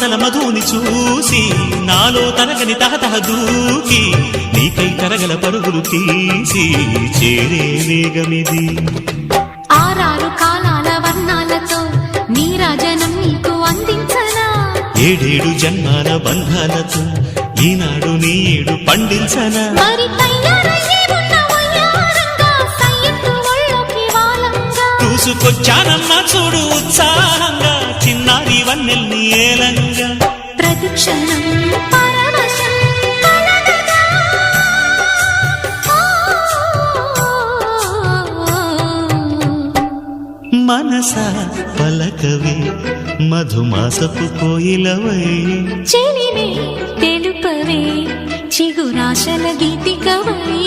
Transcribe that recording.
మాటల మధుని చూసి నాలో తరగని తహతహ దూకి నీకై తరగల పరుగులు తీసి చేరే వేగమిది. ఆరారు కాలాల వర్ణాలతో నీరాజనం నీకు అందించనా, ఏడేడు జన్మాల బంధాలతో ఈనాడు నీ ఏడు పండించనా. మరి తయారయ్యే ఉన్న వయ్యారంగా సయ్యత్తు ఒళ్ళోకి వాలంగా చూసుకొచ్చానమ్మా చూడు ఉత్సాహంగా చిన్నారి వన్నెల్ని ఏలంగా. ప్రతిక్షణం పరవశం కలగగా మనసా పలకవే మధుమాసపు కోయిలవై, చెలివే తెలుపవే చిగురాశల గీతికవై.